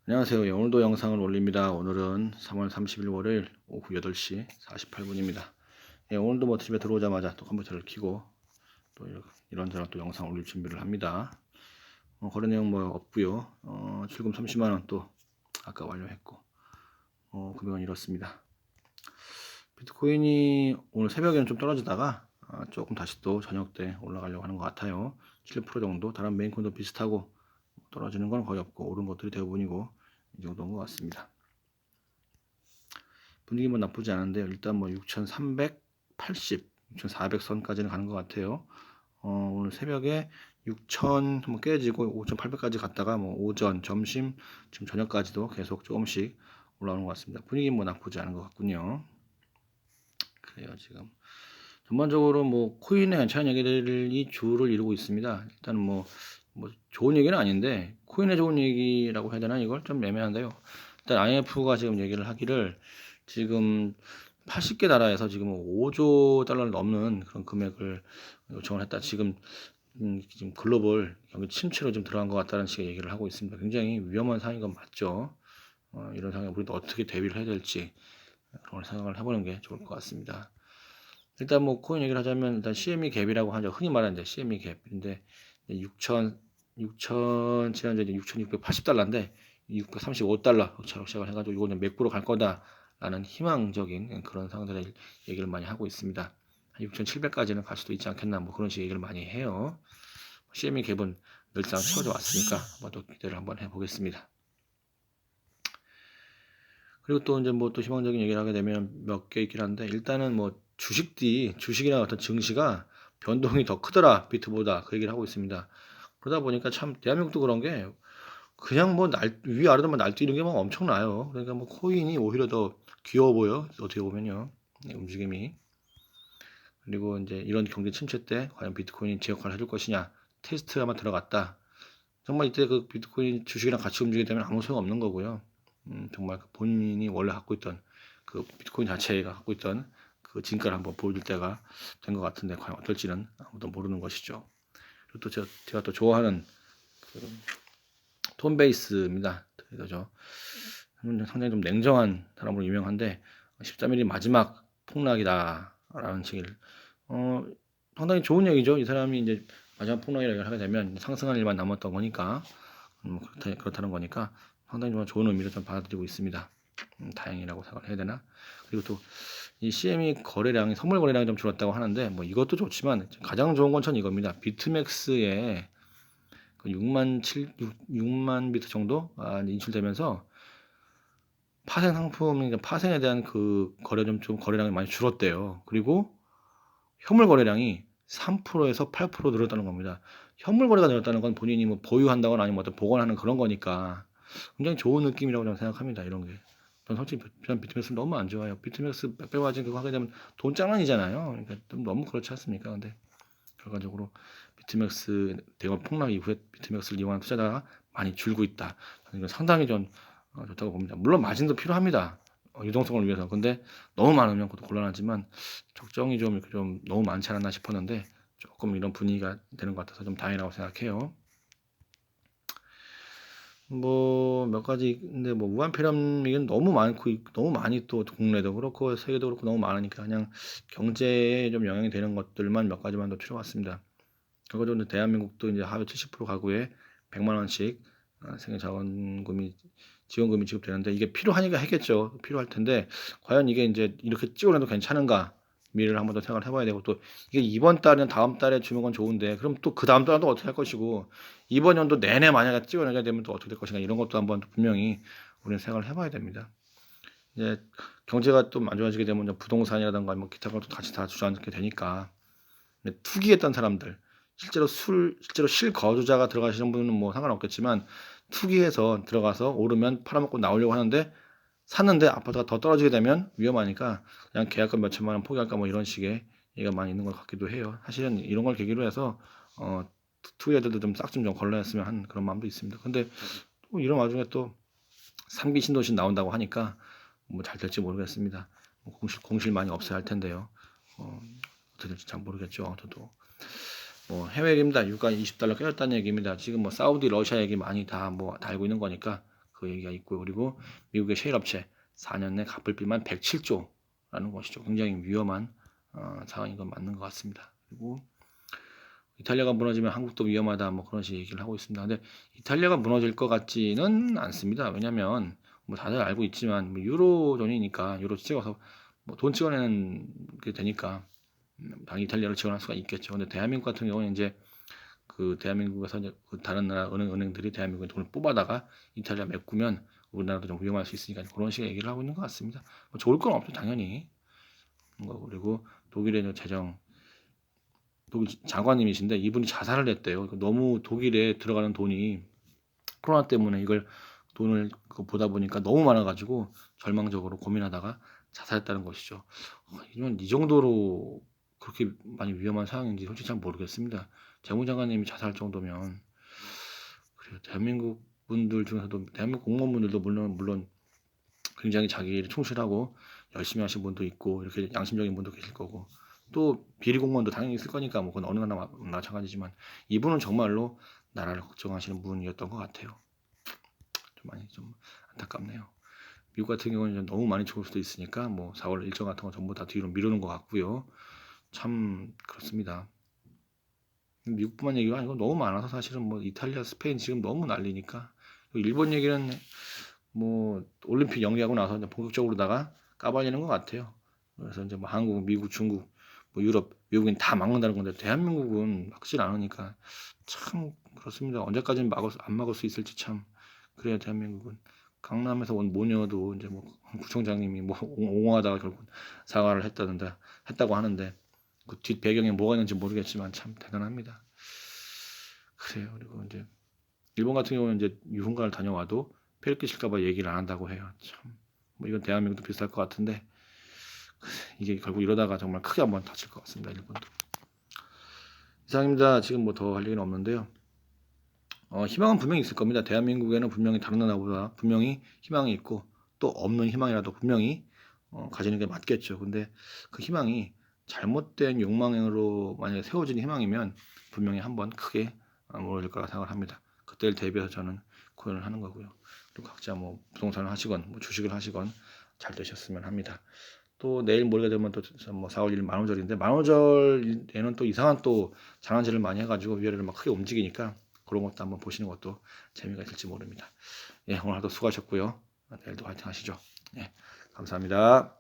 안녕하세요. 예, 오늘도 영상을 올립니다. 오늘은 3월 30일 월요일 오후 8시 48분입니다. 예, 오늘도 뭐 집에 들어오자마자 또 컴퓨터를 켜고 또 이런저런 또 영상 올릴 준비를 합니다. 거래 내용 뭐 없고요. 출금 30만 원 또 아까 완료했고 금액은 이렇습니다. 비트코인이 오늘 새벽에는 좀 떨어지다가 조금 다시 또 저녁 때 올라가려고 하는 것 같아요. 7% 정도. 다른 메인 코인도 비슷하고 떨어지는 건 거의 없고 오른 것들이 대부분이고 이 정도인 것 같습니다. 분위기 뭐 나쁘지 않은데요. 일단 뭐 6,380, 6,400선까지는 가는 것 같아요. 오늘 새벽에 6,000 뭐 깨지고 5,800까지 갔다가 뭐 오전, 점심, 지금 저녁까지도 계속 조금씩 올라오는 것 같습니다. 분위기 뭐 나쁘지 않은 것 같군요. 그래요, 지금. 전반적으로 뭐 코인의 괜찮은 얘기들이 주를 이루고 있습니다. 일단 뭐 좋은 얘기는 아닌데 코인의 좋은 얘기라고 해야 되나 이걸 좀 애매한데요. 일단 IMF가 지금 얘기를 하기를 지금 80개 나라에서 지금 5조 달러를 넘는 그런 금액을 요청을 했다. 지금 지금 글로벌 경기 침체로 좀 들어간 것 같다는 식의 얘기를 하고 있습니다. 굉장히 위험한 상황인 건 맞죠. 이런 상황에 우리도 어떻게 대비를 해야 될지 그런 걸 생각을 해보는 게 좋을 것 같습니다. 일단 뭐 코인 얘기를 하자면 일단 CME 갭이라고 하죠. 흔히 말하는 CME 갭인데 6천 지난주에 6,680달러인데 635달러 차로 시작을 해가지고 이거는 맥부로 갈 거다라는 희망적인 그런 상황들의 얘기를 많이 하고 있습니다. 6,700까지는 갈 수도 있지 않겠나 뭐 그런 식의 얘기를 많이 해요. CME 갭은 늘상 채워져 왔으니까 한번 또 기대를 한번 해보겠습니다. 그리고 또 이제 뭐 또 희망적인 얘기를 하게 되면 몇 개 있긴 한데 일단은 뭐 주식이나 어떤 증시가 변동이 더 크더라 비트보다 그 얘기를 하고 있습니다. 그러다 보니까 참 대한민국도 그런 게 그냥 뭐 위아래로만 날뛰는 게 막 엄청나요. 그러니까 뭐 코인이 오히려 더 귀여워 보여 어떻게 보면요 움직임이. 그리고 이제 이런 경제 침체 때 과연 비트코인이 제 역할을 해줄 것이냐 테스트가만 들어갔다. 정말 이때 그 비트코인 주식이랑 같이 움직이게 되면 아무 소용 없는 거고요. 정말 그 본인이 원래 갖고 있던 그 비트코인 자체가 갖고 있던 그 진가를 한번 보여줄 때가 된 것 같은데 과연 어떨지는 아무도 모르는 것이죠. 그리고 또 제가 또 좋아하는 그 톤베이스입니다. 그죠? 상당히 좀 냉정한 사람으로 유명한데 13일이 마지막 폭락이다라는 식을 어, 상당히 좋은 얘기죠. 이 사람이 이제 마지막 폭락이라고 하게 되면 상승할 일만 남았던 거니까 그렇다는 거니까 상당히 좀 좋은 의미로 좀 받아들이고 있습니다. 다행이라고 생각을 해야 되나? 그리고 또 이 CME 거래량이 선물 거래량이 좀 줄었다고 하는데 뭐 이것도 좋지만 가장 좋은 건 전 이겁니다. 비트맥스에 그 6만 비트 정도 인출되면서 파생 상품, 그러니까 파생에 대한 그 좀 거래량이 많이 줄었대요. 그리고 현물 거래량이 3%에서 8% 늘었다는 겁니다. 현물 거래가 늘었다는 건 본인이 뭐 보유한다거나 아니면 어떤 보관하는 그런 거니까 굉장히 좋은 느낌이라고 저는 생각합니다. 이런 게. 전 솔직히 비트맥스 너무 안 좋아요. 비트맥스 백배화진 그거 하게 되면 돈 장난이잖아요. 그러니까 좀 너무 그렇지 않습니까? 근데 결과적으로 비트맥스 대거 폭락 이후에 비트맥스를 이용한 투자자가 많이 줄고 있다. 이건 상당히 좀 좋다고 봅니다. 물론 마진도 필요합니다. 유동성을 위해서. 근데 너무 많으면 그것도 곤란하지만 적정히 좀 이렇게 좀 너무 많지 않았나 싶었는데 조금 이런 분위기가 되는 것 같아서 좀 다행이라고 생각해요. 뭐 몇 가지 근데 뭐 무한 피라미드는 너무 많고 너무 많이 또 국내도 그렇고 세계도 그렇고 너무 많으니까 그냥 경제에 좀 영향이 되는 것들만 몇 가지만 더 추려봤습니다. 결과적으로 대한민국도 이제 하루 70% 가구에 100만 원씩 생활자원금이 지원금이 지급되는데 이게 필요하니까 했겠죠. 필요할 텐데 과연 이게 이제 이렇게 찍어내도 괜찮은가? 미래를 한번 더 생각을 해봐야 되고 또 이게 이번 달이나 다음 달에 주는 건 좋은데 그럼 또 그 다음 달도 어떻게 할 것이고 이번 연도 내내 만약에 찍어내게 되면 또 어떻게 될 것인가 이런 것도 한번 분명히 우리는 생각을 해봐야 됩니다. 이제 경제가 좀 안 좋아지게 되면 부동산이라든가 뭐 기타 것도 같이 다 주저앉게 되니까 투기했던 사람들 실제로 실거주자가 들어가시는 분은 뭐 상관없겠지만 투기해서 들어가서 오르면 팔아먹고 나오려고 하는데 샀는데 아파트가 더 떨어지게 되면 위험하니까 그냥 계약금 몇 천만 원 포기할까 뭐 이런 식의 얘기가 많이 있는 것 같기도 해요. 사실은 이런 걸 계기로 해서 투기자들도 좀 싹 좀 걸러냈으면 하는 그런 마음도 있습니다. 근데 또 이런 와중에 또 3기 신도시 나온다고 하니까 뭐 잘 될지 모르겠습니다. 뭐 공실 많이 없어야 할 텐데요. 어떻게 될지 잘 모르겠죠. 저도 뭐 해외입니다. 유가 20달러 깨졌다는 얘기입니다. 지금 뭐 사우디, 러시아 얘기 많이 다 알고 있는 거니까 그 얘기가 있고, 그리고 미국의 셰일 업체 4년 내 갚을 빚만 107조라는 것이죠. 굉장히 위험한 상황인 건 맞는 것 같습니다. 그리고 이탈리아가 무너지면 한국도 위험하다, 뭐 그런 식의 얘기를 하고 있습니다. 근데 이탈리아가 무너질 것 같지는 않습니다. 왜냐하면 뭐 다들 알고 있지만 뭐 유로존이니까 유로 찍어서 뭐 돈 찍어내는 게 되니까 당연히 이탈리아를 지원할 수가 있겠죠. 근데 대한민국 같은 경우는 이제 그 대한민국에서 이제 그 다른 나라 은행들이 대한민국에 돈을 뽑아다가 이탈리아 메꾸면 우리나라도 좀 위험할 수 있으니까 그런 식의 얘기를 하고 있는 것 같습니다. 뭐 좋을 건 없죠, 당연히. 그리고 독일의 재정 독일 장관님이신데 이분이 자살을 했대요. 너무 독일에 들어가는 돈이 코로나 때문에 이걸 돈을 보다 보니까 너무 많아가지고 절망적으로 고민하다가 자살했다는 것이죠. 이건 이 정도로 그렇게 많이 위험한 상황인지 솔직히 잘 모르겠습니다. 재무장관님이 자살할 정도면 그래요. 대한민국 분들 중에서도 대한민국 공무원분들도 물론 굉장히 자기 일에 충실하고 열심히 하신 분도 있고 이렇게 양심적인 분도 계실 거고 또 비리 공무원도 당연히 있을 거니까 뭐 그건 어느 나라 마찬가지지만 이분은 정말로 나라를 걱정하시는 분이었던 것 같아요. 좀 많이 좀 안타깝네요. 미국 같은 경우는 너무 많이 죽을 수도 있으니까 뭐 4월 일정 같은 거 전부 다 뒤로 미루는 것 같고요. 참 그렇습니다. 미국뿐만 얘기가 아니고 너무 많아서 사실은 뭐 이탈리아, 스페인 지금 너무 난리니까 일본 얘기는 뭐 올림픽 연기하고 나서 이제 본격적으로다가 까발리는 것 같아요. 그래서 이제 뭐 한국, 미국, 중국, 뭐 유럽, 외국인 다 막는다는 건데 대한민국은 막질 않으니까 참 그렇습니다. 언제까지는 안 막을 수 있을지 참 그래요. 대한민국은 강남에서 온 모녀도 이제 뭐 구청장님이 뭐 옹호하다가 결국 사과를 했다고 하는데 그 뒷 배경에 뭐가 있는지 모르겠지만 참 대단합니다. 그래요. 그리고 이제 일본 같은 경우는 이제 유흥가를 다녀와도 폐를 끼칠까봐 얘기를 안 한다고 해요. 참, 뭐 이건 대한민국도 비슷할 것 같은데 이게 결국 이러다가 정말 크게 한번 다칠 것 같습니다. 일본도. 이상입니다. 지금 뭐 더 할 얘기는 없는데요. 희망은 분명히 있을 겁니다. 대한민국에는 분명히 다른 나라보다 분명히 희망이 있고 또 없는 희망이라도 분명히 가지는 게 맞겠죠. 근데 그 희망이 잘못된 욕망으로 만약에 세워진 희망이면 분명히 한번 크게 무너질 거라 생각을 합니다. 그때를 대비해서 저는 고연을 하는 거고요. 그리고 각자 뭐 부동산을 하시건 뭐 주식을 하시건 잘 되셨으면 합니다. 또 내일 모레가 되면 또 뭐 4월 1일 만우절인데 만우절에는 또 이상한 또 장난질을 많이 해가지고 위아래를 막 크게 움직이니까 그런 것도 한번 보시는 것도 재미가 있을지 모릅니다. 예, 오늘 하루 수고하셨고요. 내일도 화이팅 하시죠. 예, 감사합니다.